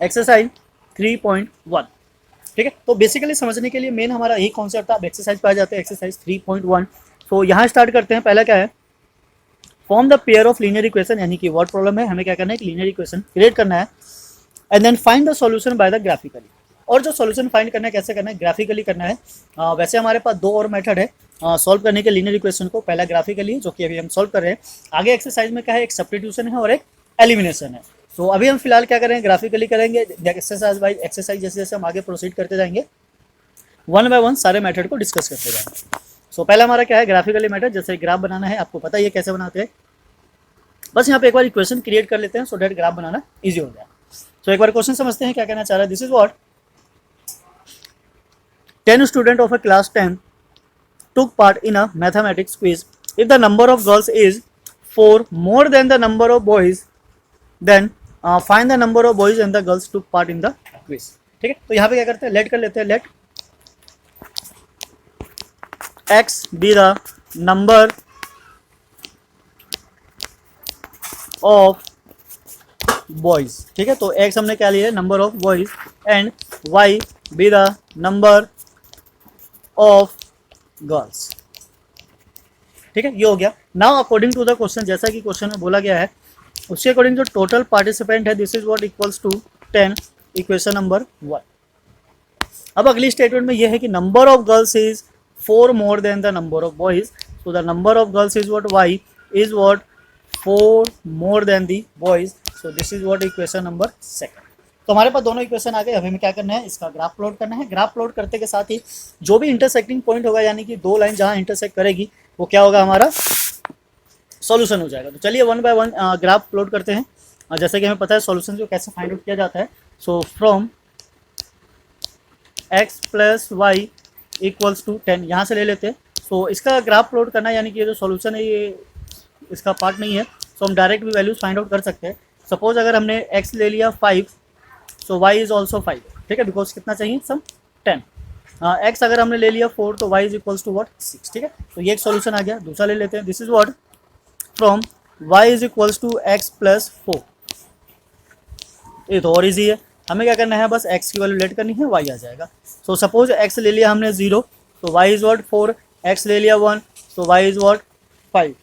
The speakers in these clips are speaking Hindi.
एक्सरसाइज 3.1। ठीक है, तो बेसिकली समझने के लिए मेन हमारा यही कॉन्सेप्ट था। अब एक्सरसाइज पे आ जाते हैं, एक्सरसाइज 3.1। तो यहाँ स्टार्ट करते हैं। पहला क्या है, form the pair of linear equation, यानी कि वर्ड प्रॉब्लम है, हमें क्या करना है, एक लीनियर इक्वेशन क्रिएट करना है and then find the solution by the graphically. और जो सॉल्यूशन फाइंड करना है कैसे करना है, ग्राफिकली करना है। वैसे हमारे पास दो और मेथड है सॉल्व करने के लीनियर इक्वेशन को। पहला ग्राफिकली, जो कि अभी हम सॉल्व कर रहे हैं। आगे एक्सरसाइज में क्या है, एक सब्स्टिट्यूशन है और एक एलिमिनेशन है। तो अभी हम फिलहाल क्या करेंगे, ग्राफिकली करेंगे। एक्सरसाइज बाय एक्सरसाइज जैसे जैसे हम आगे प्रोसीड करते जाएंगे, वन बाय वन सारे मेथड को डिस्कस करते जाएंगे। सो पहला हमारा क्या है, ग्राफिकली मेथड। जैसे ग्राफ बनाना है, आपको पता ही है कैसे बनाते हैं। बस यहाँ पे एक बार इक्वेशन क्रिएट कर लेते हैं सो डेट ग्राफ बनाना ईजी हो जाए। तो एक बार क्वेश्चन समझते हैं क्या कहना चाह रहा है। This is what 10 students of a class 10 took part in a mathematics quiz. If the number of girls is 4 more than the number of boys, then find the number of boys and the girls took part in the quiz. ठीक है, तो यहाँ पे क्या करते हैं, लेट कर लेते हैं। Let x be the number of boys। ठीक है, तो x हमने क्या लिया है, number of boys, and y be the number of girls. ठीक है, ये हो गया। Now according to the question, जैसा कि क्वेश्चन में बोला गया है उसके अकॉर्डिंग जो टोटल पार्टिसिपेंट है, this is what equals to 10, equation number 1। अब अगली स्टेटमेंट में ये है कि number of girls is 4 more than the number of boys. So the number of girls is what, y is what 4 more than the boys. So this is what equation number 2। तो हमारे पास दोनों इक्वेशन आ गए। हमें क्या करना है, इसका ग्राफ प्लॉट करना है। ग्राफ प्लॉट करते के साथ ही जो भी इंटरसेक्टिंग पॉइंट होगा, यानी कि दो लाइन जहां इंटरसेक्ट करेगी, वो क्या होगा, हमारा सॉल्यूशन हो जाएगा। तो चलिए one by one graph plot करते हैं। जैसे कि हमें पता है सॉल्यूशन जो कैसे फाइंड आउट किया जाता है। So from x plus y equals to 10, यहाँ से ले लेते हैं। सो इसका ग्राफ प्लॉट करना, यानी कि ये जो सॉल्यूशन है ये इसका पार्ट नहीं है, सो हम डायरेक्ट भी वैल्यूज फाइंड आउट कर सकते हैं। सपोज अगर हमने x ले लिया 5, सो y इज ऑल्सो 5। ठीक है, बिकॉज कितना चाहिए, सम 10। x अगर हमने ले लिया 4, तो y is equals to what 6। ठीक है, तो ये एक सॉल्यूशन आ गया। दूसरा ले लेते हैं, this is what from y is equals to x plus 4। ये तो और इजी है, हमें क्या करना है, बस x की वैल्यू लेट करनी है, y आ जाएगा। सो सपोज x ले लिया हमने 0, तो y इज व्हाट 4, x ले लिया 1, तो y is what 5।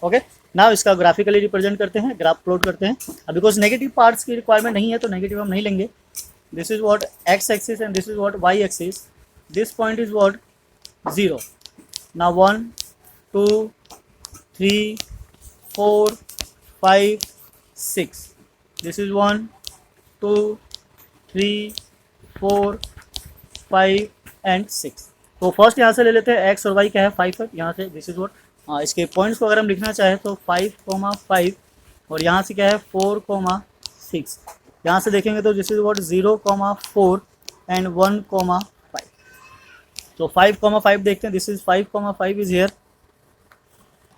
Okay, now इसका ग्राफिकली रिप्रेजेंट करते हैं, ग्राफ प्लॉट करते हैं। अब बिकॉज नेगेटिव पार्ट्स की रिक्वायरमेंट नहीं है तो नेगेटिव हम नहीं लेंगे। This is what x axis and this is what y axis. This point is what 0। Now 1 2 3 4 5 6। This is 1 2 3 4 5 and 6। तो फर्स्ट यहाँ से ले लेते हैं, x और y क्या है 5 है, यहाँ से दिस इज व्हाट इसके पॉइंट्स को अगर हम लिखना चाहें तो 5,5 और यहाँ से क्या है 4,6। यहाँ से देखेंगे तो दिस इज व्हाट 0,4 एंड 1,5। तो 5,5 देखते हैं, दिस इज 5,5 इज हेयर।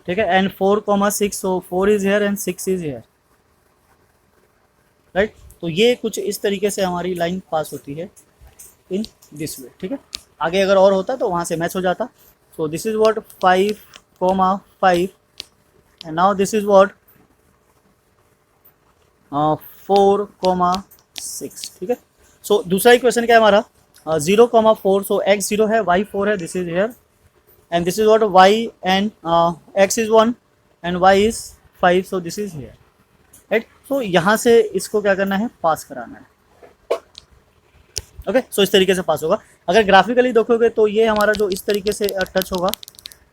ठीक है, and 4,6, so 4 is here and 6 is here. Right, तो ये कुछ इस तरीके से हमारी लाइन पास होती है इन दिस वे। ठीक है, आगे अगर और होता तो वहाँ से मैच हो जाता। सो this is what 5,5 and now this is what 4,6। ठीक है, सो दूसरा इक्वेशन क्या है हमारा 0,4। सो x 0 है, y 4 है, this is here and this is what y and x is 1 and y is 5, so this is here. Right, so यहाँ से इसको क्या करना है, पास कराना है। ओके, सो इस तरीके से पास होगा। अगर ग्राफिकली देखोगे तो ये हमारा जो इस तरीके से टच होगा,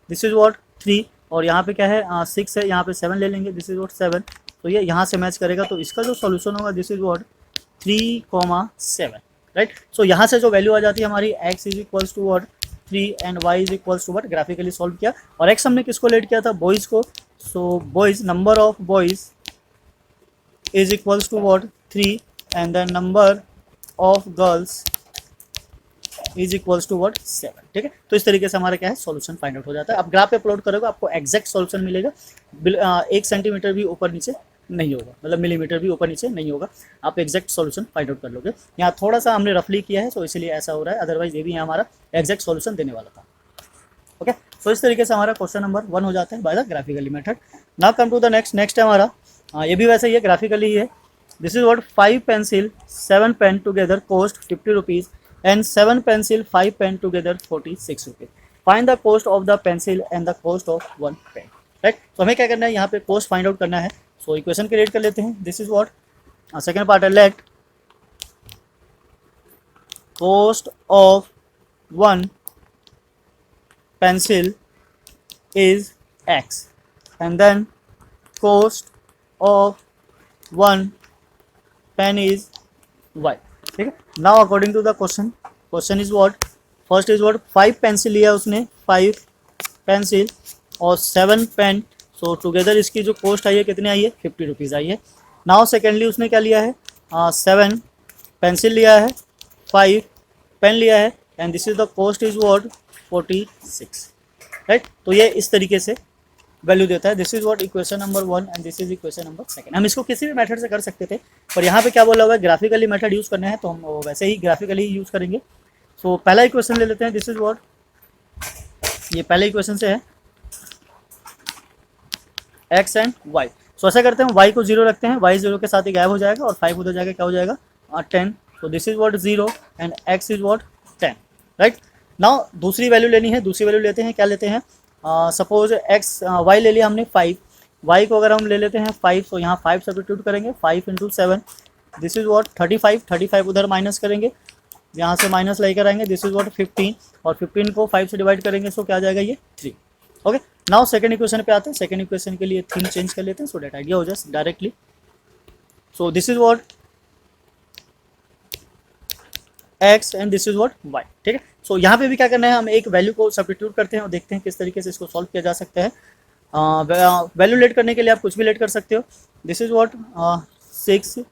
दिस इज व्हाट 3 और यहाँ पे क्या है 6 है, यहाँ पे 7 ले लेंगे, दिस इज व्हाट 7। तो ये यहाँ से मैच करेगा, तो इसका जो सॉल्यूशन होगा this is what 3,7। Right, so यहाँ से जो वैल्यू आ जाती है हमारी x is equals to what 3 and y is equals to what, graphically solve किया। और x हमने किसको लेट किया था, बॉयज़ को। So boys, number of boys is equals to what 3 and the number of girls is equals to what 7। ठीक है, तो इस तरीके से हमारा क्या है, सॉल्यूशन फाइंड आउट हो जाता है। अब ग्राफ पे प्लॉट करोगे आपको एग्जैक्ट सॉल्यूशन मिलेगा, 1 सेंटीमीटर भी ऊपर नीचे नहीं होगा, मतलब मिलीमीटर भी ऊपर नीचे नहीं होगा, आप एग्जैक्ट सॉल्यूशन फाइंड आउट कर लोगे। यहाँ थोड़ा सा हमने रफली किया है, तो इसलिए ऐसा हो रहा है, अदरवाइज ये भी यहाँ हमारा एग्जैक्ट सॉल्यूशन देने वाला था। ओके, सो इस तरीके से हमारा क्वेश्चन नंबर 1 हो जाता है by the graphically method. Now come to the next है हमारा, ये भी वैसे ही है, ग्राफिकली ही है। This is what 5 pencil 7 pen together cost 50 rupees and 7 pencil 5 pen together 46 rupees. Find the cost of the pencil and the cost of one pen. Right, तो हमें क्या करना है, यहाँ पे कॉस्ट फाइंड आउट करना है। सो इक्वेशन क्रिएट कर लेते हैं। This is what second part है, let cost of one pencil is x and then cost of one pen is y। ठीक है, now according to the question is what, first is what 5 pencil लिया उसने, 5 पेंसिल और 7 पेन, सो टुगेदर इसकी जो कॉस्ट आई है कितनी आई है, 50 रुपीज़ आई है। नाउ सेकेंडली उसने क्या लिया है, 7 पेंसिल लिया है, 5 पेन लिया है and this is the cost is what 46। Right, तो ये इस तरीके से वैल्यू देता है। This is what equation number 1 and this is equation number 2। हम इसको किसी भी मेथड से कर सकते थे, पर यहाँ पे क्या बोला हुआ है, ग्राफिकली मेथड यूज़ करना है, तो हम वैसे ही ग्राफिकली यूज़ करेंगे। सो पहला इक्वेशन ले लेते हैं। दिस इज व्हाट, ये पहले इक्वेशन से है x एंड y। सो ऐसा करते हैं, y को 0 रखते हैं, y 0 के साथ ही गायब हो जाएगा और 5 उधर जाके क्या हो जाएगा 10। तो this is what 0 and x is what 10। Right, now दूसरी वैल्यू लेनी है, दूसरी वैल्यू लेते हैं, क्या लेते हैं, सपोज y ले लिया हमने 5, y को अगर हम ले लेते हैं 5, तो यहाँ 5 सब्स्टिट्यूट करेंगे, 5 इंटू 7 दिस इज व्हाट 35 उधर माइनस करेंगे, यहाँ से माइनस लेकर आएंगे, दिस इज व्हाट 15 और 15 को 5 से डिवाइड करेंगे, सो क्या आ जाएगा ये 3। ओके, नाउ सेकंड इक्वेशन पे आते हैं। सेकंड इक्वेशन के लिए थीम चेंज कर लेते हैं सो डेट आइडिया हो जाए directly. So this is what x and this is what y। ठीक है, सो यहाँ पे भी क्या करना है, हम एक वैल्यू को सब्स्टिट्यूट करते हैं और देखते हैं किस तरीके से इसको सॉल्व किया जा सकता है। वैल्यू लेट करने के लिए आप कुछ भी लेट कर सकते हो। This is what 6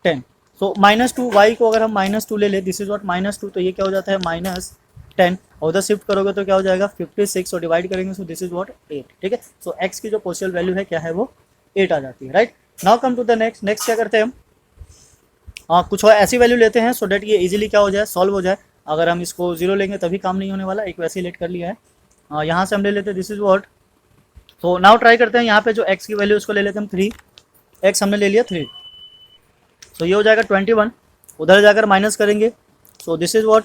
10। So -2 y को अगर हम -2 ले दिस इज व्हाट -2, तो ये क्या हो जाता है -10 और उधर शिफ्ट करोगे तो क्या हो जाएगा 56 और डिवाइड करेंगे, सो दिस इज व्हाट 8। ठीक है, सो x की जो पॉसिबल वैल्यू है क्या है वो 8 आ जाती है। Right, now come to the next क्या करते हैं हम, कुछ और ऐसी वैल्यू लेते हैं सो डेट ये इजीली क्या हो जाए, सॉल्व हो जाए। अगर हम इसको 0 लेंगे तभी काम नहीं होने वाला, एक वैसे ही लेट कर लिया है। यहाँ से हम ले लेते हैं दिस इज व्हाट, तो नाउ ट्राई करते हैं, यहाँ पे जो x की वैल्यू उसको ले लेते हैं हम 3, x हमने ले लिया 3, सो ये हो जाएगा 21, उधर जाकर माइनस करेंगे, सो दिस इज व्हाट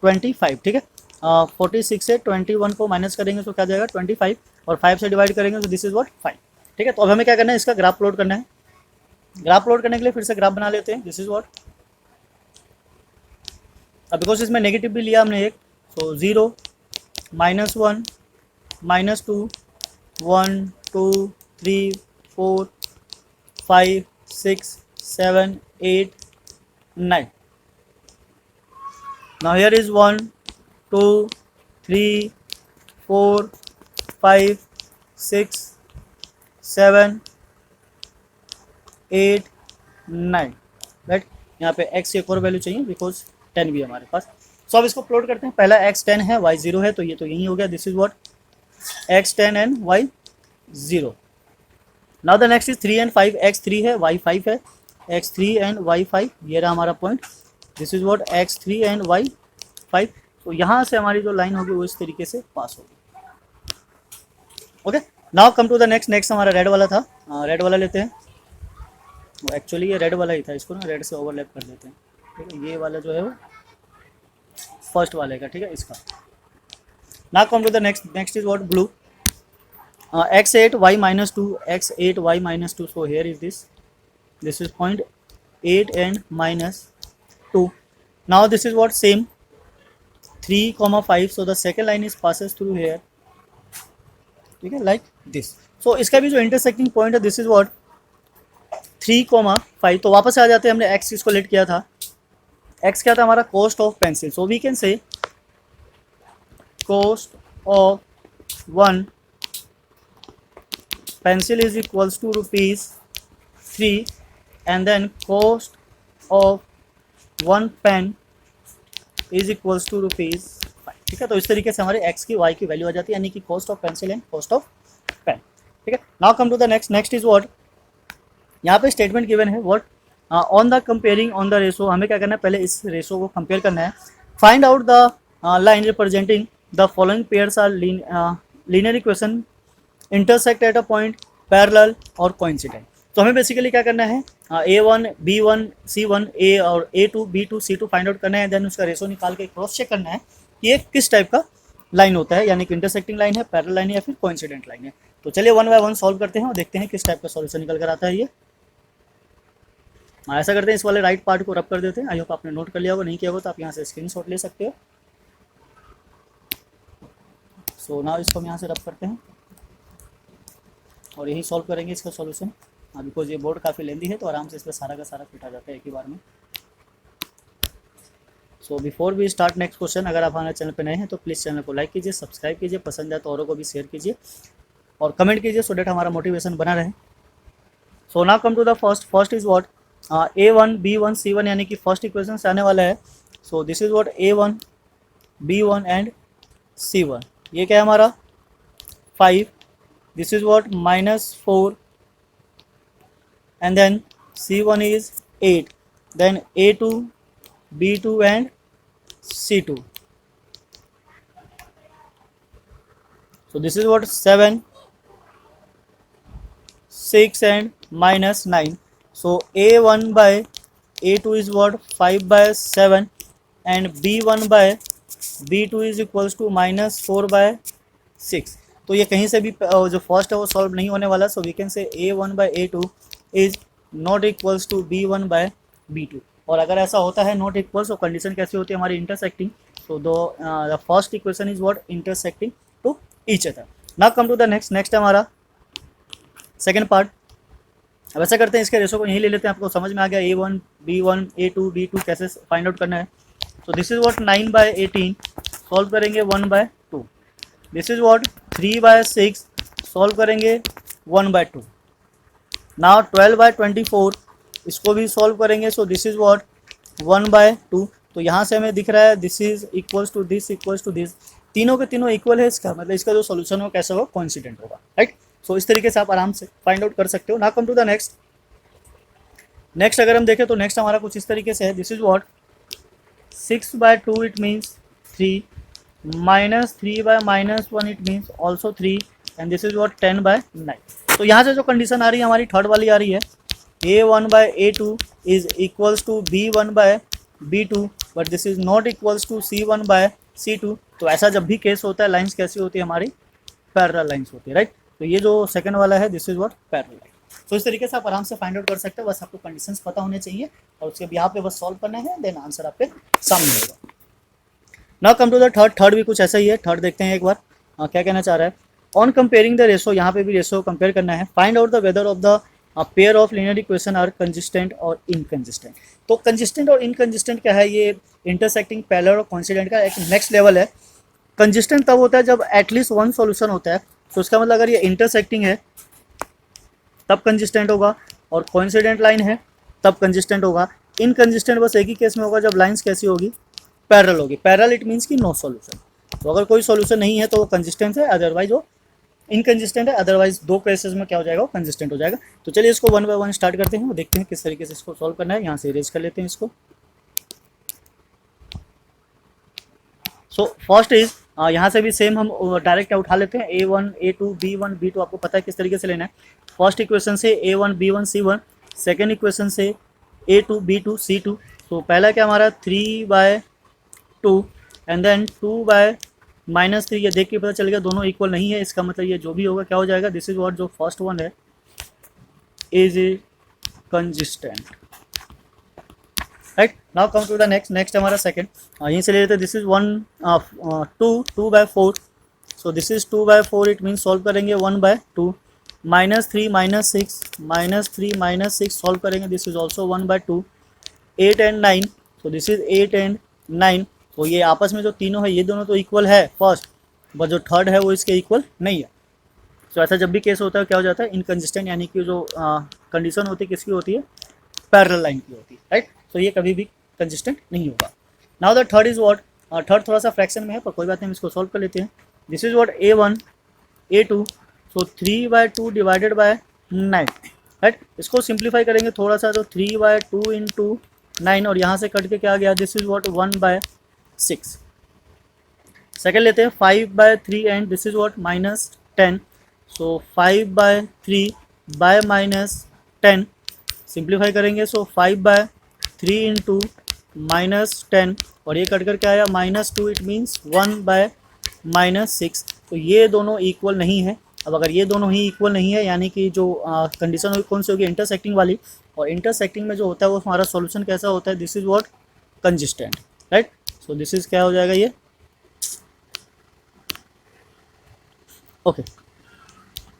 25। ठीक है, 46 से 21 को माइनस करेंगे तो क्या जाएगा 25 और 5 से डिवाइड करेंगे तो दिस इज व्हाट 5। ठीक है, तो अब हमें क्या करना है, इसका ग्राफ प्लॉट करना है। ग्राफ प्लॉट करने के लिए फिर से ग्राफ बना लेते हैं। दिस इज व्हाट, अब बिकॉज इसमें नेगेटिव भी लिया हमने एक, सो 0 -1 -2 1 2 3 4 5 6 7 8 9। now here is 1 2 3 4 5 6 7 8 9। राइट, यहाँ पे x की एक और वैल्यू चाहिए बिकॉज 10 भी है हमारे पास। सो अब इसको प्लॉट करते हैं। पहला x 10 है, y 0 है, तो ये तो यही हो गया। This is what x 10 and y 0। Now the next is 3 and 5, x 3 है, y 5 है, x 3 एंड y 5, ये रहा हमारा point. This is what x 3 and y 5। तो यहाँ से हमारी जो लाइन होगी वो इस तरीके से पास होगी। Okay, now come to the next हमारा रेड वाला था, रेड वाला लेते हैं। एक्चुअली ये रेड वाला ही था, इसको ना रेड से ओवरलैप कर देते हैं। ठीक है, ये वाला जो है वो फर्स्ट वाले का, ठीक है, इसका। Now come to the next is what blue, x8 y -2 x8 y -2, so here is this is point 8 and -2. now this is what same 3,5, so the second line is passes through here, ठीक है, like this। so इसका भी जो इंटरसेक्टिंग पॉइंट है दिस इज व्हाट 3,5। तो वापस आ जाते हैं, हमने x इसको लेट किया था, x क्या था हमारा cost of pencil, so we can say cost of one pencil is equals to ₹3 and then cost of one pen is equals to ₹5। ठीक है, तो इस तरीके से हमारे x की y की वैल्यू आ जाती है, यानी कि cost of pencil and cost of pen. ठीक है, now come to the next is what, यहाँ पे स्टेटमेंट गिवन है what on the comparing on the ratio, हमें क्या करना है, पहले इस रेशो को कंपेयर करना है। Find out the line representing the following pairs are linear equation intersect at a point parallel और कोइंसिडेंट। तो हमें बेसिकली क्या करना है, A1 B1 C1 A और A2 B2 C2 find out करना है, देन उसका रेशो निकाल के क्रॉस चेक करना है कि ये किस टाइप का लाइन होता है, यानी कि इंटरसेक्टिंग लाइन है, पैरेलल लाइन है या फिर कोइंसिडेंट लाइन है। तो चलिए वन बाय वन सॉल्व करते हैं और देखते हैं किस टाइप का सॉल्यूशन निकल कर आता है ये। ऐसा करते हैं, इस वाले राइट पार्ट को रब कर देते हैं। आई होप आपने नोट कर लिया होगा, नहीं किया होगा तो आप यहाँ से स्क्रीनशॉट ले सकते हो। सो नाउ इसको हम यहाँ से रब करते हैं और यही सॉल्व करेंगे इसका सॉल्यूशन। बिकॉज ये बोर्ड काफ़ी लेंदी है तो आराम से इस पर सारा का सारा फिट आ जाता है एक ही बार में। So before we start next question, अगर आप हमारे चैनल पर नए हैं तो प्लीज़ चैनल को लाइक कीजिए, सब्सक्राइब कीजिए, पसंद आए तो औरों को भी शेयर कीजिए और कमेंट कीजिए सो डेट हमारा मोटिवेशन बना रहे। So now come to the first is what A1 B1 C1 यानी कि फर्स्ट इक्वेशन से आने वाला है। So this is what A1 B1 and C1। ये क्या है हमारा 5, this is what -4 and then C1 is 8, then A2 B2 and C2. So this is what 7 6 and -9. So A1 by A2 is what 5 by 7 and B1 by B2 is equals to -4 by 6। तो ये कहीं से भी जो फर्स्ट है वो सॉल्व नहीं होने वाला। सो वी कैन से A1 by A2 is not equals to B1 by B2। और अगर ऐसा होता है नॉट इक्वल्स तो कंडीशन कैसी होती है हमारी intersecting. So the first equation is what intersecting to each other. Now come to the next है हमारा सेकंड पार्ट। अब ऐसा करते हैं, इसके रेशो को यहीं ले लेते हैं। आपको समझ में आ गया A1 B1 A2 B2 कैसे फाइंड आउट करना है। So this is what 9 by 18 solve करेंगे 1 by 2। This is what 3 by 6 सॉल्व करेंगे 1 by 2। नाउ 12 by 24 इसको भी सॉल्व करेंगे। सो दिस इज व्हाट 1 by 2। तो यहाँ से हमें दिख रहा है this is equals to this, तीनों के तीनों इक्वल है। इसका मतलब इसका जो सोल्यूशन हो कैसा होगा, कोइंसिडेंट होगा, राइट। सो इस तरीके से आप आराम से फाइंड आउट कर सकते हो। Now come to the next अगर हम देखें तो नेक्स्ट हमारा कुछ इस तरीके से है। This is what 6 by 2 it means 3, -3 by -1 it means also 3 and this is what 10 by 9। तो यहाँ से जो कंडीशन आ रही है हमारी थर्ड वाली आ रही है A1 by A2 is equals to B1 by B2 but this is not equals to C1 by C2। तो ऐसा जब भी केस होता है लाइंस कैसी होती है हमारी, पैरेलल लाइंस होती है, राइट। तो ये जो सेकंड वाला है this is what parallel line. तो इस तरीके से आप आराम से फाइंड आउट कर सकते हो। बस आपको कंडीशंस पता होने चाहिए और उसके यहाँ पे बस सॉल्व करना है, देन आंसर आपके सामने होगा। Now come to the third भी कुछ ऐसा ही है। थर्ड देखते हैं एक बार क्या कहना चाह रहा है। ऑन कंपेयरिंग द रेशो, यहाँ पे भी रेशो कंपेयर करना है। Find out the whether of the pair of linear equation are consistent और इनकंसिस्टेंट। तो कंसिस्टेंट और इनकंसिस्टेंट क्या है, ये इंटरसेक्टिंग पैरेलल और कोइंसिडेंट का एक नेक्स्ट लेवल है। कंसिस्टेंट तब होता है जब एटलीस्ट वन सॉल्यूशन होता है। तो इसका मतलब अगर ये इंटरसेक्टिंग है तब कंसिस्टेंट होगा और कोइंसिडेंट लाइन है तब कंसिस्टेंट होगा। इनकंसिस्टेंट बस एक ही केस में होगा जब लाइंस कैसी होगी, पैरेलल होगी। पैरेलल इट मीन्स कि नो सॉल्यूशन। तो अगर कोई सॉल्यूशन नहीं है तो वो कंसिस्टेंट है, अदरवाइज वो इनकंसिस्टेंट है। अदरवाइज दो केसेस में क्या हो जाएगा, वो कंसिस्टेंट हो जाएगा। तो चलिए इसको वन बाय वन स्टार्ट करते हैं और देखते हैं किस तरीके से इसको सॉल्व करना है। यहाँ से इरेज कर लेते हैं इसको। सो फर्स्ट इज यहाँ से भी सेम हम डायरेक्ट उठा लेते हैं। A1 A2 B1 B2 आपको पता है किस तरीके से लेना है। फर्स्ट इक्वेशन से A1 B1 C1, second equation से A2 B2 C2। तो पहला क्या हमारा 3 by 2 एंड देन 2 by -3। ये देख के पता चल गया दोनों इक्वल नहीं है। इसका मतलब ये जो भी होगा क्या हो जाएगा, दिस इज व्हाट जो फर्स्ट वन है is consistent, right. Now come to the next हमारा सेकंड, यहीं से ले लेते हैं। This is 2 by 4। So this is 2 by 4 it mean solve करेंगे 1 by 2। -3 -6 सॉल्व करेंगे, this is also 1 by 2। 8 and 9, so this is 8 and 9। तो ये आपस में जो तीनों है ये दोनों तो इक्वल है फर्स्ट, बट जो थर्ड है वो इसके इक्वल नहीं है। तो ऐसा जब भी केस होता है क्या हो जाता है, इनकंसिस्टेंट, यानी कि जो कंडीशन होती है किसकी होती है, पैरेलल लाइन की होती है, राइट। तो ये कभी भी कंसिस्टेंट नहीं होगा। Now the third is what, third थोड़ा सा फ्रैक्शन में है पर कोई बात नहीं, हम इसको सॉल्व कर लेते हैं। This is what A1 A2, so 3 by 2 divided by 9, right. इसको सिंप्लीफाई करेंगे थोड़ा सा तो 3 by 2 into 9 और यहाँ से कट के क्या आ गया, this is what 1 by 6। Second लेते हैं 5 by 3 and this is what -10। So 5 by 3 by -10। Simplify करेंगे सो 5/3 इंटू -10 और ये कट कर क्या आया -2, इट मीन्स 1/-6। तो ये दोनों इक्वल नहीं है। अब अगर ये दोनों ही इक्वल नहीं है यानी कि जो कंडीशन होगी कौन सी होगी, इंटरसेक्टिंग वाली। और इंटरसेक्टिंग में जो होता है वो हमारा सॉल्यूशन कैसा होता है, this is what consistent, right. So this is क्या हो जाएगा ये, ओके,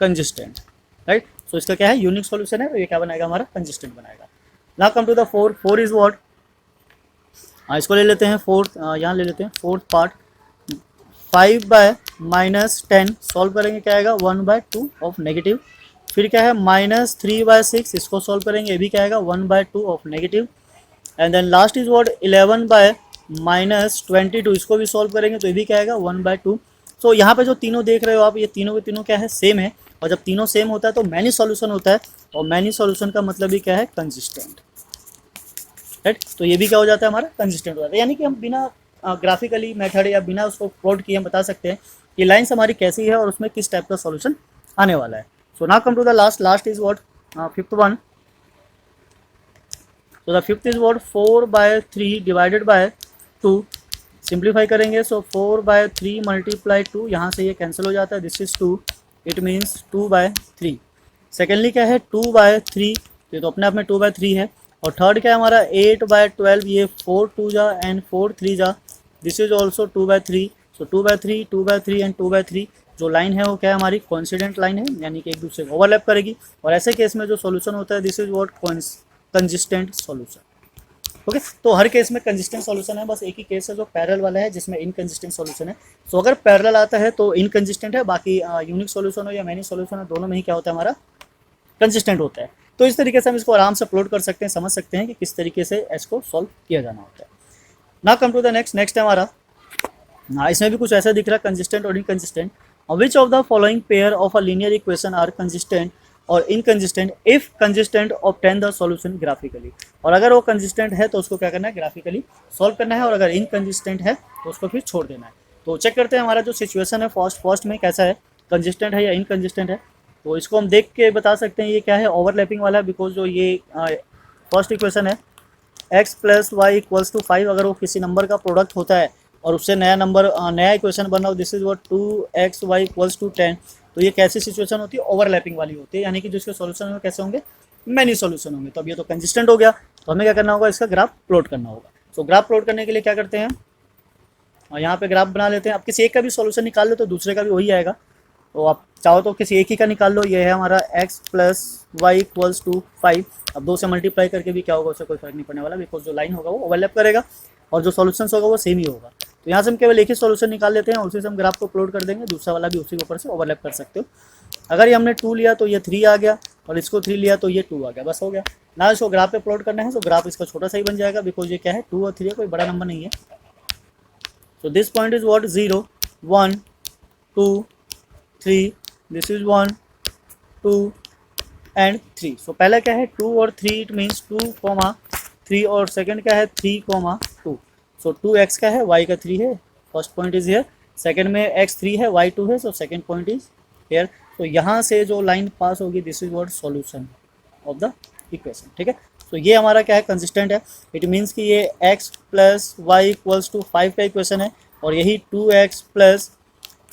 कंसिस्टेंट, राइट। सो इसका क्या है, यूनिक सॉल्यूशन है, तो ये क्या बनाएगा, हमारा कंसिस्टेंट बनाएगा। Now come to the four is what, इसको ले लेते हैं फोर्थ, यहाँ ले लेते हैं फोर्थ पार्ट। 5/-10 सॉल्व करेंगे क्या आएगा, 1/2 ऑफ नेगेटिव। फिर क्या है -3/6, इसको सॉल्व करेंगे, ये भी क्या आएगा 1/2 of negative. And then last is what 11/-22, इसको भी सॉल्व करेंगे तो ये भी क्या आएगा 1/2। सो यहाँ पे जो तीनों देख रहे हो आप, ये तीनों के तीनों क्या है, सेम है। और जब तीनों सेम होता है तो मैनी सॉल्यूशन होता है, और मैनी सॉल्यूशन का मतलब भी क्या है, कंसिस्टेंट, राइट। तो ये भी क्या हो जाता है, हमारा कंसिस्टेंट हो जाता है। यानी कि हम बिना ग्राफिकली मेथड या बिना उसको प्लॉट किए हम बता सकते हैं कि लाइन्स हमारी कैसी है और उसमें किस टाइप का सॉल्यूशन आने वाला है। So now come to the last is what, fifth one. So the fifth is what 4/3 divided by 2। Simplify करेंगे सो 4/3 मल्टीप्लाई 2, यहाँ से ये कैंसिल हो जाता है, this is 2, it means 2/3। Secondly क्या है 2/3, ये तो अपने आप में 2/3 है। और थर्ड क्या है हमारा 8/12, ये 4 2 जा एंड 4 3 जा, this is also 2/3। So 2/3 2/3 and 2/3 जो लाइन है वो क्या है, हमारी कॉन्सिडेंट लाइन है, यानी कि एक दूसरे को ओवरलैप करेगी। और ऐसे केस में जो सॉल्यूशन होता है, this is what consistent solution, okay. तो हर केस में कंसिस्टेंट सॉल्यूशन है, बस एक ही केस है जो पैरेलल वाला है जिसमें इनकंसिस्टेंट सॉल्यूशन है। सो अगर पैरेलल आता है तो इनकंसिस्टेंट है, बाकी यूनिक सॉल्यूशन हो या मैनी सॉल्यूशन हो, दोनों में ही क्या होता है, हमारा कंसिस्टेंट होता है। तो इस तरीके से हम इसको आराम से अपलोड कर सकते हैं, समझ सकते हैं कि किस तरीके से इसको सॉल्व किया जाना होता है। ना कम टू द नेक्स्ट है हमारा, इसमें भी कुछ ऐसा दिख रहा है, कंसिस्टेंट और inconsistent. Which of the following pair of a linear equation are consistent और inconsistent if consistent obtain the solution graphically. और अगर वो कंसिस्टेंट है तो उसको क्या करना है, ग्राफिकली सॉल्व करना है, और अगर इनकंसिस्टेंट है तो उसको फिर छोड़ देना है। तो चेक करते हैं हमारा जो सिचुएशन है फर्स्ट में कैसा है, कंसिस्टेंट है या इनकंसिस्टेंट है। तो इसको हम देख के बता सकते हैं ये क्या है, ओवरलैपिंग वाला है, बिकॉज जो ये फर्स्ट इक्वेशन है x + y = 5, अगर वो किसी नंबर का प्रोडक्ट होता है और उससे नया इक्वेशन बन रहा हो, दिस इज व्हाट 2xy = 10, तो ये कैसी सिचुएशन होती है, ओवरलैपिंग वाली होती है, यानी कि जिसके सॉल्यूशन होंगे कैसे होंगे, मैनी सॉल्यूशन होंगे। तो अब ये तो कंसिस्टेंट हो गया, तो हमें क्या करना होगा, इसका ग्राफ प्लॉट करना होगा। तो ग्राफ प्लॉट करने के लिए क्या करते हैं, और यहाँ पे ग्राफ बना लेते हैं। अब किसी एक का भी सॉल्यूशन निकाल लो तो दूसरे का भी वही आएगा, तो आप चाहो तो किसी एक ही का निकाल लो। ये है हमारा x + y = 5। अब 2 से मल्टीप्लाई करके भी क्या होगा, उससे कोई फर्क नहीं पड़ने वाला, बिकॉज जो लाइन होगा वो ओवरलैप करेगा और जो सॉल्यूशन होगा वो सेम ही होगा। तो यहाँ से हम केवल एक ही सॉल्यूशन निकाल लेते हैं, उसी से हम ग्राफ को प्लॉट कर देंगे, दूसरा वाला भी उसी के ऊपर से ओवरलैप कर सकते हो। अगर ये हमने 2 लिया तो ये 3 आ गया, और इसको 3 लिया तो ये 2 आ गया, बस हो गया ना। इसको ग्राफ पे प्लॉट करना है तो ग्राफ इसका छोटा सा ही बन जाएगा, बिकॉज ये क्या है 2 और 3 है, कोई बड़ा नंबर नहीं है। So this point is what 0 1 2 3, this is 1 2 and 3। so पहला क्या है 2 और 3, इट मीन्स 2, 3, और सेकंड क्या है 3, 2। so 2x का है, y का 3 है, first point is here. Second में x 3 है, y 2 है, so second point is here. तो यहाँ से जो लाइन पास होगी, this is what solution of the equation, ठीक है। तो ये हमारा क्या है, कंसिस्टेंट है। इट मीन्स कि ये x + y = 5 का इक्वेशन है, और यही 2x +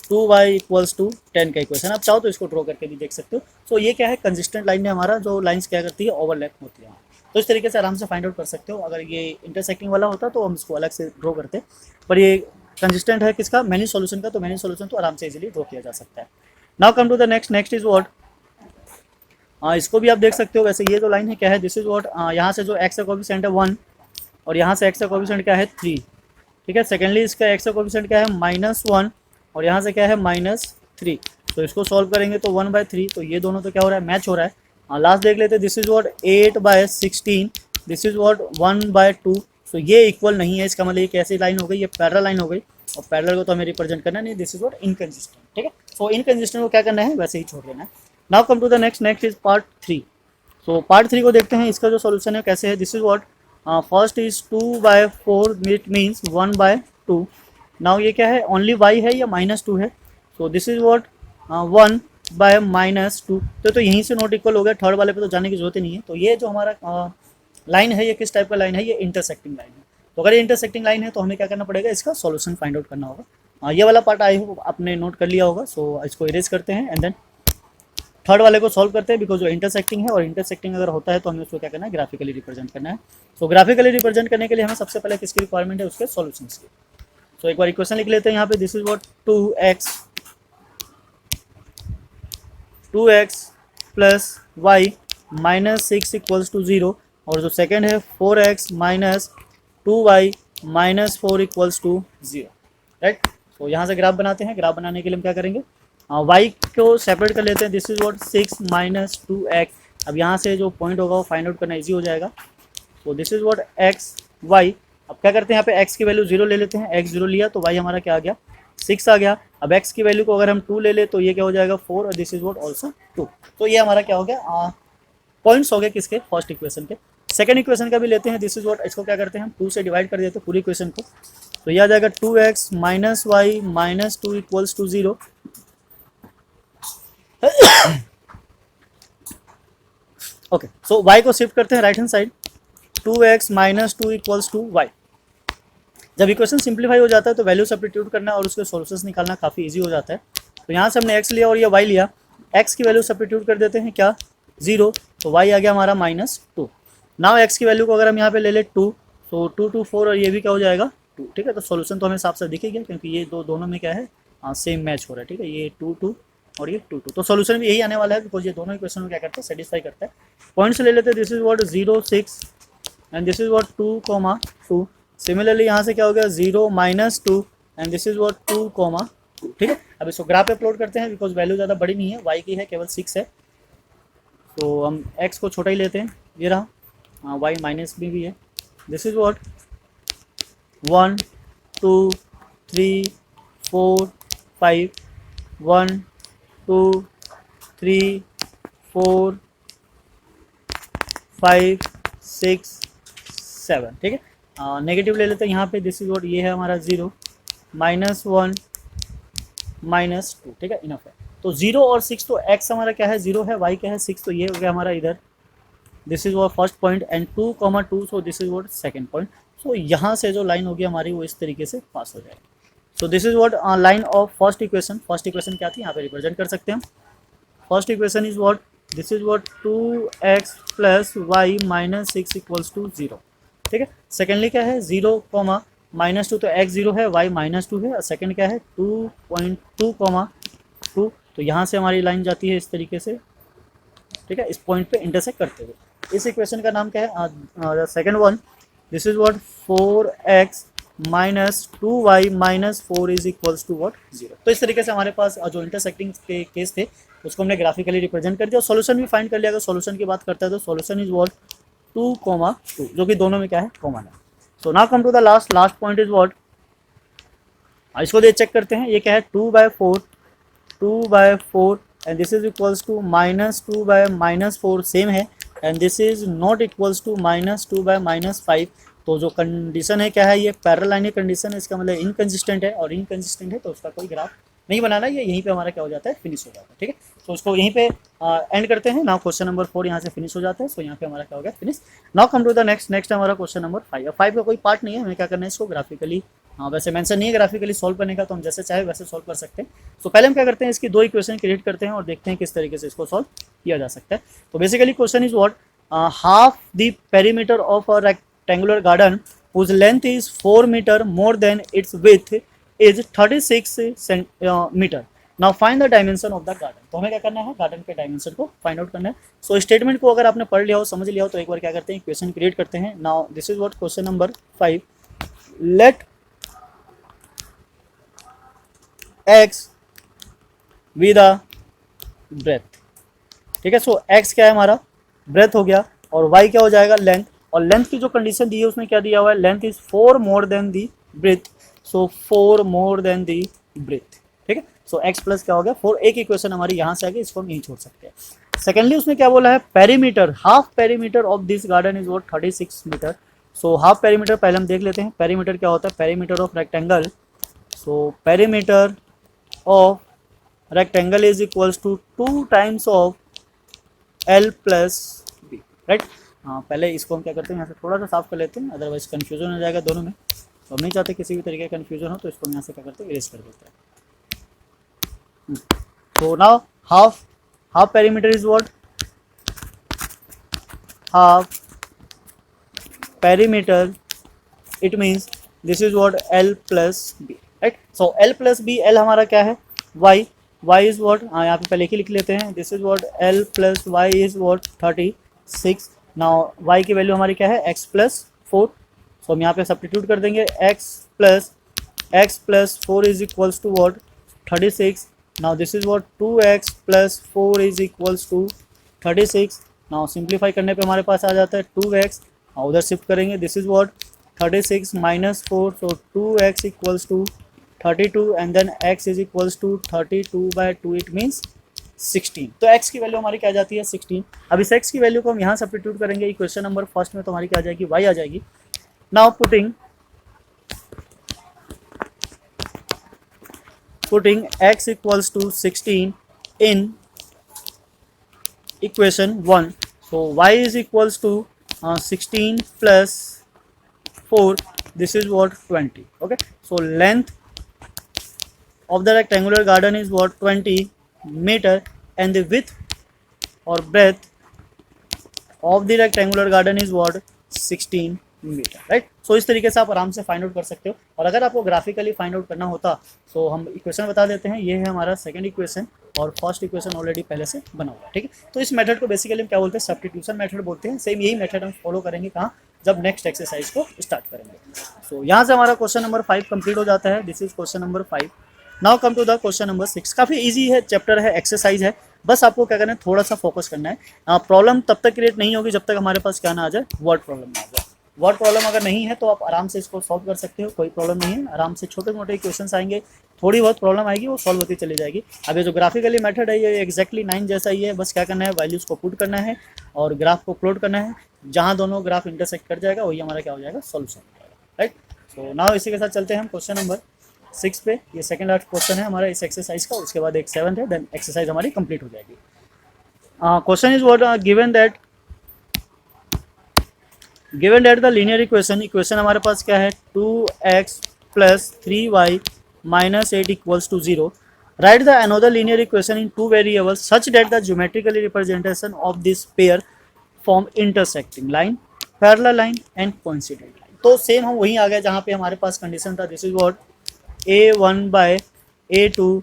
2y = 10 का इक्वेशन। आप चाहो तो इसको ड्रॉ करके भी देख सकते हो। सो ये क्या है, कंसिस्टेंट लाइन में हमारा जो लाइंस क्या करती है, ओवरलैप होती है। तो इस तरीके से आराम से फाइंड आउट कर सकते हो। अगर ये इंटरसेक्टिंग वाला होता तो हम इसको अलग से ड्रॉ करते, पर ये कंसिस्टेंट है किसका, मैनी सॉल्यूशन का, तो मैनी सॉल्यूशन तो आराम से इजीली ड्रॉ किया जा सकता है। Now come to the next is what, इसको भी आप देख सकते हो। वैसे ये जो लाइन है क्या है, दिस इज व्हाट, यहाँ से जो x का कोएफिशिएंट है 1, और यहाँ से x का कोएफिशिएंट क्या है 3, ठीक है। सेकेंडली इसका x का कोएफिशिएंट क्या है -1, और यहाँ से क्या है -3। तो इसको सॉल्व करेंगे तो 1/3, तो ये दोनों तो क्या हो रहा है, मैच हो रहा है। लास्ट देख लेते हैं, this is what 8/16, this is what 1/2। तो ये इक्वल नहीं है, इसका मतलब ये कैसी लाइन हो गई, ये पैरेलल लाइन हो गई, और पैरेलल को तो हमें रिप्रेजेंट करना नहीं, दिस इज व्हाट इनकंसिस्टेंट, ठीक है। सो इनकंसिस्टेंट को क्या करना है, वैसे ही छोड़ देना है। Now come to the next is part 3। So part 3 को देखते हैं, इसका जो सॉल्यूशन है कैसे है। This is what, first is 2/4, it means 1/2। नाउ ये क्या है, ओनली y है या -2 है। So this is what 1, by -2। तो यहीं से नॉट इक्वल हो गया, थर्ड वाले पे तो जाने की जरूरत ही नहीं है। तो ये जो हमारा लाइन है ये किस टाइप का लाइन है, ये इंटरसेक्टिंग लाइन है। तो अगर ये इंटरसेक्टिंग लाइन है तो हमें क्या करना पड़ेगा, इसका सॉल्यूशन फाइंड आउट करना होगा। ये वाला पार्ट आई होप आपने नोट कर लिया होगा। सो इसको इरेज करते हैं एंड देन थर्ड वाले को सॉल्व करते हैं, बिकॉज जो इंटरसेक्टिंग है और इंटरसेक्टिंग अगर होता है तो हमें उसको क्या करना है, ग्राफिकली रिप्रेजेंट करना है। सो ग्राफिकली रिप्रेजेंट करने के लिए हमें सबसे पहले किसकी रिक्वायरमेंट है, उसके सॉल्यूशंस की। सो एक बार इक्वेशन लिख लेते हैं यहाँ पे, this is what 2x plus y -6 equals to 0, और जो सेकेंड है 4x minus 2y -4 equals to 0, right. तो यहाँ से ग्राफ बनाते हैं। ग्राफ बनाने के लिए हम क्या करेंगे, y को सेपरेट कर लेते हैं, this is what 6 minus 2x। अब यहाँ से जो पॉइंट होगा वो फाइंड आउट करना ईजी हो जाएगा। तो this is what x y। अब क्या करते हैं, यहाँ पे x की वैल्यू 0 ले लेते हैं, x 0 लिया तो y हमारा क्या आ गया, 6 आ गया। अब x की वैल्यू को अगर हम 2 ले ले तो ये क्या हो जाएगा 4, और दिस इज व्हाट ऑल्सो 2। तो ये हमारा क्या हो गया, पॉइंट्स हो गए किसके, फर्स्ट इक्वेशन के। सेकंड इक्वेशन का भी लेते हैं, दिस इज व्हाट, इसको क्या करते हैं हम 2 से डिवाइड कर देते हैं पूरी इक्वेशन को। तो ये आ जाएगा 2x minus y minus 2 equals to 0। Okay, so y को शिफ्ट करते हैं right hand side, 2x minus 2 equals to y. जब इक्वेशन सिंप्लीफाई हो जाता है तो वैल्यू सब्स्टिट्यूट करना और उसके सॉल्यूशंस निकालना काफ़ी इजी हो जाता है। तो यहाँ से हमने x लिया और ये y लिया, x की वैल्यू सब्स्टिट्यूट कर देते हैं क्या, 0, तो y आ गया हमारा -2। नाउ x की वैल्यू को अगर हम यहाँ पे ले ले 2, तो 2 2 4 और ये भी क्या हो जाएगा 2, ठीक है। तो सॉल्यूशन तो हमें साफ साफ दिखेगा क्योंकि ये दोनों में क्या है, सेम मैच हो रहा है, ठीक है। ये 2 2 और ये 2 2, तो सॉल्यूशन भी यही आने वाला है बिकॉज ये दोनों इक्वेशन में क्या करता है, सेटिस्फाई करता है। पॉइंट्स ले लेते हैं, this is what 0 6 and this is what 2 2। Similarly यहाँ से क्या हो गया 0 -2 एंड दिस इज व्हाट 2 2, ठीक है। अब इसको ग्राफ पे प्लॉट करते हैं बिकॉज वैल्यू ज़्यादा बड़ी नहीं है, y की है केवल 6 है। तो हम x को छोटा ही लेते हैं, ये रहा, y माइनस भी है। दिस इज व्हाट 1 2 3 4 5 1 2 3 4 5 6 7, ठीक है। नेगेटिव ले लेते हैं यहाँ पे, दिस इज व्हाट, ये है हमारा 0 -1 -2, ठीक है, इनफ है। तो 0 और 6, तो x हमारा क्या है 0 है, y क्या है 6, तो ये हो गया हमारा इधर, this is what first point and 2 2, so this is what second point. So यहाँ से जो लाइन होगी हमारी वो इस तरीके से पास हो जाएगी। So this is what line of first equation. First equation क्या थी, यहाँ पे रिप्रेजेंट कर सकते हैं हम। First equation is what, this is what 2x plus y -6 equals to 0, ठीक है। सेकेंडली क्या है 0 -2, तो x 0 है, y -2 है, और सेकेंड क्या है 2.2 2। तो यहाँ से हमारी लाइन जाती है इस तरीके से, ठीक है, इस पॉइंट पे इंटरसेक्ट करते हुए। इस इक्वेशन का नाम क्या है, second one, this is what 4x -2y -4 is equals to what 0। तो इस तरीके से हमारे पास जो इंटरसेक्टिंग के केस थे उसको हमने ग्राफिकली रिप्रेजेंट कर दिया और सॉल्यूशन भी फाइंड कर लिया। अगर सॉल्यूशन की बात करता है तो सॉल्यूशन इज व्हाट 2 2, जो कि दोनों में क्या है, कॉमन है। So now come to the last point is what, इसको दे चेक करते हैं, ये क्या है 2/4 and this is equals to -2/-4 same है, and this is not equals to -2/-5। तो जो कंडीशन है क्या है, ये पैरेलल लाइन की कंडीशन है, इसका मतलब इनकंसिस्टेंट है, और इनकंसिस्टेंट है तो उसका कोई ग्राफ नहीं बनाना, ये यहीं पे हमारा क्या हो जाता है, फिनिश हो जाता है, ठीक है। तो उसको यहीं पे एंड करते हैं। नाउ क्वेश्चन नंबर 4 यहाँ से फिनिश हो जाता है। सो यहाँ पे हमारा क्या हो गया, finish. Now come to the next हमारा क्वेश्चन नंबर 5। 5 का कोई पार्ट नहीं है, हमें क्या करना है, इसको ग्राफिकली, वैसे मेंशन नहीं है ग्राफिकली सॉल्व करने का, तो हम जैसे चाहे वैसे सॉल्व कर सकते हैं। तो पहले हम क्या करते हैं, इसकी 2 इक्वेशन क्रिएट करते हैं और देखते हैं किस तरीके से इसको सॉल्व किया जा सकता है। तो basically question is what, half the perimeter of a rectangular garden whose length is 4 meter more than its width is 36 meter. Now find the dimension of the garden. तो हमें क्या करना है, गार्डन के डायमेंशन को फाइंड आउट करना है। सो स्टेटमेंट को अगर आपने पढ़ लिया हो, समझ लिया हो, तो एक बार क्या करते हैं, इक्वेशन क्रिएट करते हैं। Now this is what question number 5, let x with a breadth, ठीक है। सो x क्या है हमारा, ब्रेथ हो गया, और y क्या हो जाएगा, लेंथ। और लेंथ की जो कंडीशन दी है उसमें क्या दिया हुआ है, length is 4 more than the breadth, so 4 more than the breadth, ठीक है। सो x प्लस क्या हो गया 4। एक इक्वेशन हमारी यहाँ से आगे, इसको हम यहीं छोड़ सकते हैं। सेकेंडली उसमें क्या बोला है, perimeter, half perimeter of this garden is what 36 metre. So half perimeter पहले हम देख लेते हैं, पेरीमीटर क्या होता है, perimeter of rectangle. So perimeter of rectangle is equals to 2 times of L plus B, right. हाँ, पहले इसको हम क्या करते हैं, यहाँ से थोड़ा सा साफ कर लेते हैं, अदरवाइज कन्फ्यूजन हो जाएगा दोनों में, तो हम नहीं चाहते किसी भी तरीके का कन्फ्यूजन हो, तो इसको हम यहाँ से क्या करते हैं, इरेज कर देते हैं। तो now half perimeter is what, half perimeter, it means this is what L plus B, right? So L plus B, L हमारा क्या है, y is what, हाँ यहाँ पे पहले ही लिख लेते हैं, this is what L plus y is what 36। now y की वैल्यू हमारी क्या है, x plus 4, so हम यहाँ पे सब्स्टिट्यूट कर देंगे, x plus 4 is equals to what 36। now this is what 2x plus 4 is equals to 36। now simplify करने पे हमारे पास आ जाता है 2x, उधर शिफ्ट करेंगे, this is what 36 minus 4, so 2x equals to 32 and then x is equals to 32/2, it means 16। तो x की वैल्यू हमारी क्या आ जाती है, 16। अब इस x की वैल्यू को हम यहाँ सब्स्टिट्यूट करेंगे इक्वेशन नंबर फर्स्ट में, तो हमारी क्या आ जाएगी, y आ जाएगी। Now putting x equals to 16 in equation 1, so y is equals to 16 plus 4, this is what 20, okay। so length of the rectangular garden is what 20 meter and the width or breadth of the rectangular garden is what 16 metre, right. So इस तरीके से आप आराम से फाइंड आउट कर सकते हो, और अगर आपको ग्राफिकली फाइंड आउट करना होता तो हम इक्वेशन बता देते हैं, ये है हमारा सेकंड इक्वेशन और फर्स्ट इक्वेशन ऑलरेडी पहले से बना हुआ है, ठीक है। तो इस मेथड को बेसिकली हम क्या बोलते हैं, सब्स्टिट्यूशन मेथड बोलते हैं। सेम यही मेथड हम फॉलो करेंगे कहाँ, जब नेक्स्ट एक्सरसाइज को स्टार्ट करेंगे। सो यहाँ से हमारा क्वेश्चन नंबर 5 कंप्लीट हो जाता है, this is question number 5। Now come to the question number 6। काफ़ी ईजी है, चैप्टर है, एक्सरसाइज है, बस आपको क्या करना है, थोड़ा सा फोकस करना है। प्रॉब्लम तब तक क्रिएट नहीं होगी जब तक हमारे पास क्या ना आ जाए, वर्ड प्रॉब्लम ना आ जाए। वर्ड प्रॉब्लम अगर नहीं है तो आप आराम से इसको सॉल्व कर सकते हो, कोई प्रॉब्लम नहीं है, आराम से छोटे मोटे क्वेश्चंस आएंगे, थोड़ी बहुत प्रॉब्लम आएगी, वो सॉल्व होती चली जाएगी। अब ये जो ग्राफिकली मेथड है ये एक्जैक्टली 9 जैसा ही है, बस क्या करना है, वैल्यूज़ को पुट करना है और ग्राफ को प्लॉट करना है, जहाँ दोनों ग्राफ इंटरसेक्ट कर जाएगा वही हमारा क्या हो जाएगा, सॉल्यूशन हो जाएगा, राइट। सो नाउ इसी के साथ चलते हैं हम क्वेश्चन नंबर 6 पे। ये सेकंड लास्ट क्वेश्चन है हमारा इस एक्सरसाइज का, उसके बाद एक 7th है, देन एक्सरसाइज हमारी कंप्लीट हो जाएगी। Question is what, given that the linear equation हमारे पास क्या है, 2x plus 3y minus 8 equals to 0। Right the another linear equation in 2 variables such that the geometrically representation of this pair form intersecting line, parallel line and coincident line. तो सेम हम वहीं आ गए जहाँ पे हमारे पास कंडीशन था, दिस इज व्हाट a1/a2,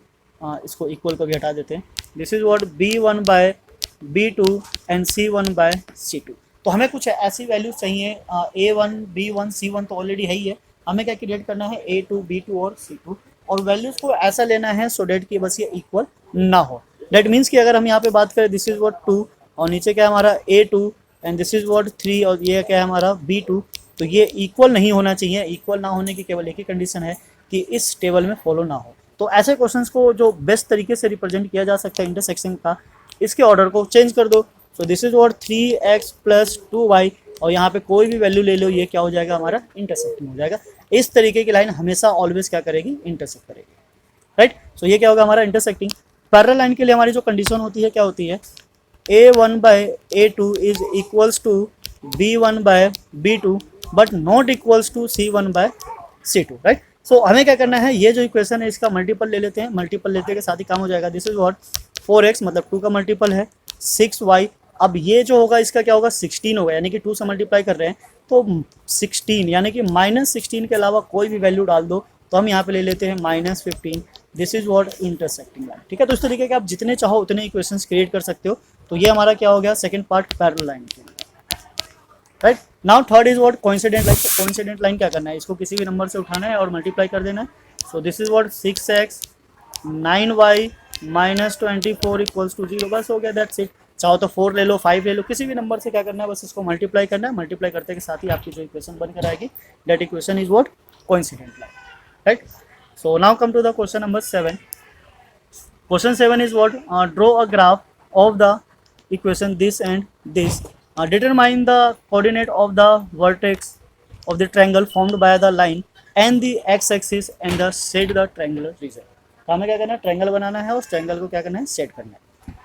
इसको इक्वल को भी हटा देते हैं, this is what b1/b2 and c1/c2। तो हमें कुछ ऐसी वैल्यूज चाहिए, a1 b1 c1 तो ऑलरेडी है ही है, हमें क्या क्रिएट करना है, a2 b2 और c2, और वैल्यूज को ऐसा लेना है सो डेट कि बस ये इक्वल ना हो। डेट मीन्स कि अगर हम यहाँ पे बात करें, दिस इज व्हाट 2 और नीचे क्या है हमारा a2 and this is what 3 और ये क्या है हमारा b2, तो ये इक्वल नहीं होना चाहिए। इक्वल ना होने की केवल एक ही कंडीशन है कि इस टेबल में फॉलो ना हो। तो ऐसे क्वेश्चंस को जो बेस्ट तरीके से रिप्रेजेंट किया जा सकता है इंटरसेक्शन का, इसके ऑर्डर को चेंज कर दो। सो this is what 3x plus 2y, और यहाँ पे कोई भी वैल्यू ले लो, ये क्या हो जाएगा हमारा, इंटरसेक्टिंग हो जाएगा। इस तरीके की लाइन हमेशा ऑलवेज क्या करेगी, इंटरसेक्ट करेगी, राइट। सो ये क्या होगा हमारा इंटरसेक्टिंग। पैरेलल लाइन के लिए हमारी जो कंडीशन होती है क्या होती है, a1/a2 is equals to b1/b2 but not equals to c1/c2, right. So हमें क्या करना है, ये जो इक्वेशन है इसका मल्टीपल ले लेते हैं, मल्टीपल लेते के साथ ही काम हो जाएगा। दिस इज व्हाट 4x मतलब 2 का मल्टीपल है 6y, अब ये जो होगा इसका क्या होगा, 16 होगा, यानी कि 2 से मल्टीप्लाई कर रहे हैं तो 16, यानी कि -16 के अलावा कोई भी वैल्यू डाल दो, तो हम यहाँ पे ले लेते हैं -15। This is what intersecting line, ठीक है। तो इस तरीके के आप जितने चाहो उतने इक्वेशंस क्रिएट कर सकते हो। तो ये हमारा क्या हो गया, सेकंड पार्ट पैरेलल लाइन के, right. Now third is what coincident line. तो कोइंसिडेंट लाइन क्या करना है, इसको किसी भी नंबर से उठाना है और मल्टीप्लाई कर देना है। So this is what 6x 9y -24 equals to 0, बस हो गया, दैट्स इट। चाहो तो 4 ले लो, 5 ले लो, किसी भी नंबर से क्या करना है, बस इसको मल्टीप्लाई करना है। मल्टीप्लाई करते के साथ ही आपकी जो इक्वेशन बनकर आएगी, that equation is what coincident line, right. So now come to the question number 7। Question 7 is what, draw a graph of the equation this and this, determine the coordinate of the vertex of the triangle formed by the line and the X axis and the set the triangular region. तो हमें क्या करना है, ट्रायंगल बनाना है और उस ट्रायंगल को क्या करना है, सेट करना है।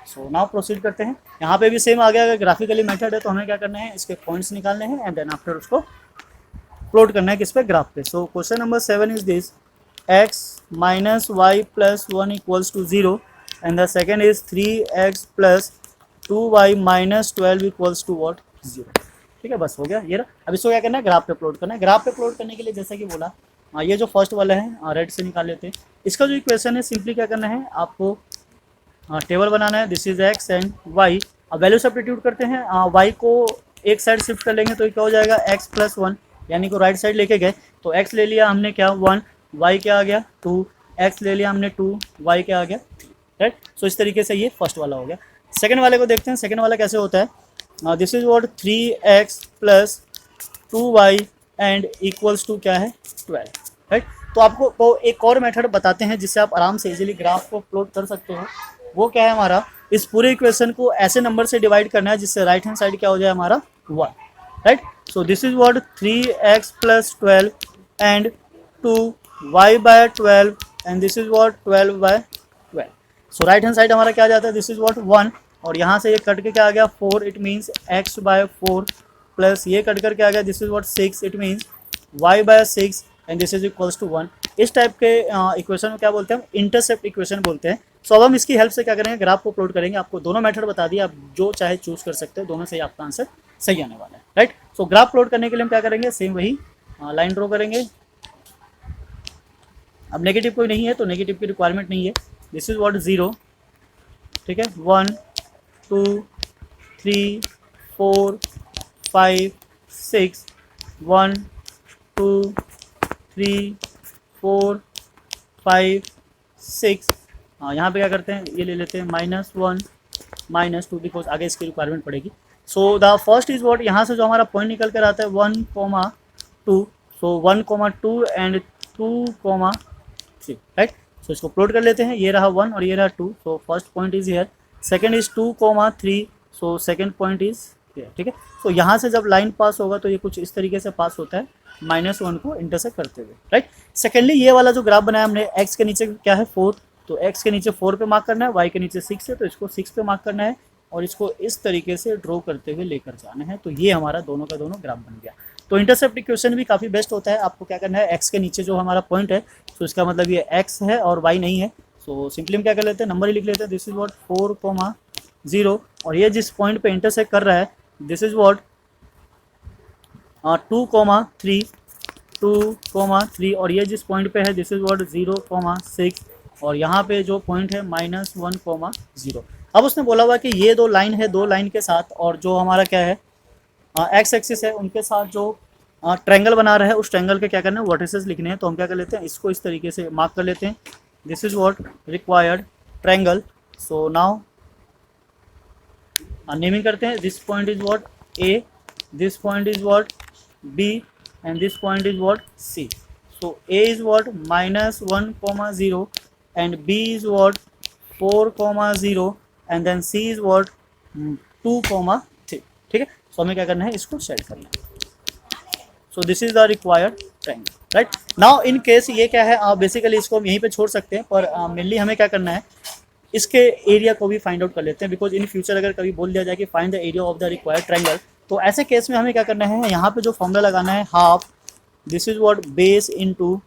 सो नाउ प्रोसीड करते हैं। यहाँ पे भी सेम आ गया, अगर ग्राफिकली मेथड है तो हमें क्या करना है, इसके पॉइंट्स निकालने हैं एंड देन आफ्टर उसको प्लॉट करना है किस पे, ग्राफ पे। सो question number 7 is this, x minus y plus 1 equals to 0 and the second is 3x plus 2y minus 12 equals to what, 0। ठीक है, बस हो गया ये रहा। अब इसको क्या करना है, ग्राफ पे प्लॉट करना है। ग्राफ पे प्लॉट करने के लिए जैसा कि बोला, ये जो फर्स्ट वाला है रेड से निकाल लेते हैं। इसका जो इक्वेशन है सिंपली क्या करना है, आपको टेबल बनाना है, this is x and y। अब वैल्यू सब्स्टिट्यूट करते हैं, y को एक साइड शिफ्ट कर लेंगे तो ये क्या हो जाएगा, x प्लस 1, यानी कि राइट साइड लेके गए तो x ले लिया हमने क्या 1, y क्या आ गया 2, x ले लिया हमने 2, y क्या आ गया 3, राइट। सो इस तरीके से ये फर्स्ट वाला हो गया। सेकंड वाले को देखते हैं, सेकंड वाला कैसे होता है, this is what 3x plus 2y and equals to क्या है 12, राइट। तो आपको एक और मेथड बताते हैं जिससे आप आराम से इजीली ग्राफ को प्लॉट कर सकते हो। वो क्या है, हमारा इस पूरे इक्वेशन को ऐसे नंबर से डिवाइड करना है जिससे राइट हैंड साइड क्या हो जाए हमारा 1, right. So this is what 3x plus 12 and 2y by 12 and this is what 12 by 12। So right hand side हमारा क्या आ जाता है, दिस इज व्हाट 1 और यहाँ से ये कट के क्या आ गया 4, it means x by 4 plus ये कट करके आ गया, this is what 6, it means y by 6 and this is equals to 1। इस टाइप के इक्वेशन में क्या बोलते हैं, इंटरसेप्ट इक्वेशन बोलते हैं। सो अब हम इसकी हेल्प से क्या करेंगे, ग्राफ को प्लॉट करेंगे। आपको दोनों मेथड बता दिया, आप जो चाहे चूज कर सकते हो, दोनों से ही आपका आंसर सही आने वाला है, राइट। सो ग्राफ प्लॉट करने के लिए हम क्या करेंगे, सेम वही लाइन ड्रॉ करेंगे। अब नेगेटिव कोई नहीं है तो नेगेटिव की रिक्वायरमेंट नहीं है, दिस इज व्हाट 0, ठीक है, 1 2 3 4 5 6 1 2 3 4 5 6। यहाँ पे क्या करते हैं, ये ले लेते हैं -1 -2 बिकॉज आगे इसकी रिक्वायरमेंट पड़ेगी। सो द फर्स्ट इज व्हाट, यहाँ से जो हमारा पॉइंट निकल कर आता है 1,2, सो 1,2 एंड 2,3, राइट। सो इसको प्लॉट कर लेते हैं, ये रहा 1 और ये रहा 2, so first point is here, second is 2,3, so second point is here, ठीक है। तो यहाँ से जब लाइन पास होगा तो ये कुछ इस तरीके से पास होता है -1 को इंटरसेक्ट करते हुए, राइट। सेकेंडली ये वाला जो ग्राफ बनाया हमने, x के नीचे क्या है 4, तो x के नीचे 4 पे मार्क करना है, y के नीचे 6 है तो इसको 6 पे मार्क करना है और इसको इस तरीके से ड्रॉ करते हुए लेकर जाना है। तो ये हमारा दोनों का दोनों ग्राफ बन गया। तो इंटरसेप्ट इक्वेशन भी काफ़ी बेस्ट होता है। आपको क्या करना है, x के नीचे जो हमारा पॉइंट है तो इसका मतलब ये x है और y नहीं है। सो सिंपली हम क्या कर लेते हैं, नंबर ही लिख लेते हैं, दिस इज व्हाट 4,0 और ये जिस पॉइंट पे इंटरसेक्ट कर रहा है दिस इज व्हाट 2,3 और ये जिस पॉइंट पे है दिस इज व्हाट 0,6 और यहाँ पे जो पॉइंट है -1,0। अब उसने बोला हुआ कि ये दो लाइन है, दो लाइन के साथ और जो हमारा क्या है एक्स एक्सिस है उनके साथ जो ट्रायंगल बना रहा है उस ट्रायंगल के क्या करना है, वर्टिसेस लिखने हैं। तो हम क्या कर लेते हैं, इसको इस तरीके से मार्क कर लेते हैं, this is what required triangle. So now naming करते हैं, this point is what A, this point is what B and this point is what C. So A is what -1,0 and B is what 4,0 and then C is what 2,3, ठीक है। सो हमें क्या करना है, इसको सेट करना है। So this is the required triangle, right. Now in case ये क्या है, बेसिकली इसको हम यहीं पे छोड़ सकते हैं पर मेनली हमें क्या करना है, इसके एरिया को भी फाइंड आउट कर लेते हैं बिकॉज इन फ्यूचर अगर कभी बोल दिया जाए कि find the area of the required triangle, तो ऐसे केस में हमें क्या करना है, यहाँ पे जो फॉर्मूला लगाना है half, this is what base into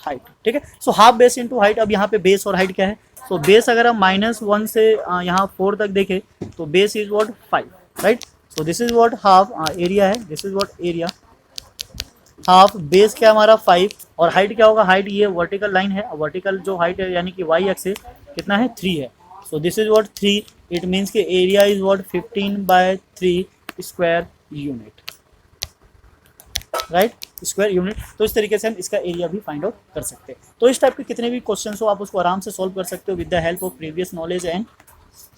height, ठीक है। So half base into height. अब यहाँ पे बेस और हाइट क्या है, सो बेस अगर हम -1 से यहाँ 4 तक देखें तो base is what 5, right. So this is what half area है, this is what area half, base क्या हमारा 5 और हाइट क्या होगा, हाइट ये वर्टिकल लाइन है, वर्टिकल जो हाइट है यानी कि वाई एक्सिस कितना है 3 है। So this is what 3, it means कि area is what 15/3 square unit, right, square unit. तो इस तरीके से हम इसका एरिया भी फाइंड आउट कर सकते हैं। तो इस टाइप के कितने भी क्वेश्चन हो आप उसको आराम से सॉल्व कर सकते हो with the help of previous knowledge and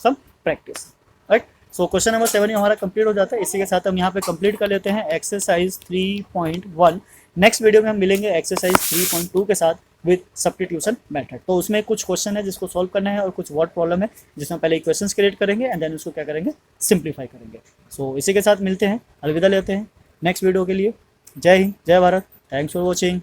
some practice, right. So question number 7 हमारा कंप्लीट हो जाता है। इसी के साथ हम यहाँ पे कंप्लीट कर लेते हैं एक्सरसाइज 3.1। नेक्स्ट वीडियो में हम मिलेंगे एक्सरसाइज 3.2 के साथ विद सब्स्टिट्यूशन मेथड। तो उसमें कुछ क्वेश्चन है जिसको सॉल्व करना है और कुछ वर्ड प्रॉब्लम है जिसमें पहले इक्वेशंस क्रिएट करेंगे एंड देन उसको क्या करेंगे, सिंप्लीफाई करेंगे। सो इसी के साथ मिलते हैं, अलविदा लेते हैं नेक्स्ट वीडियो के लिए। जय हिंद, जय भारत, थैंक्स फॉर वॉचिंग।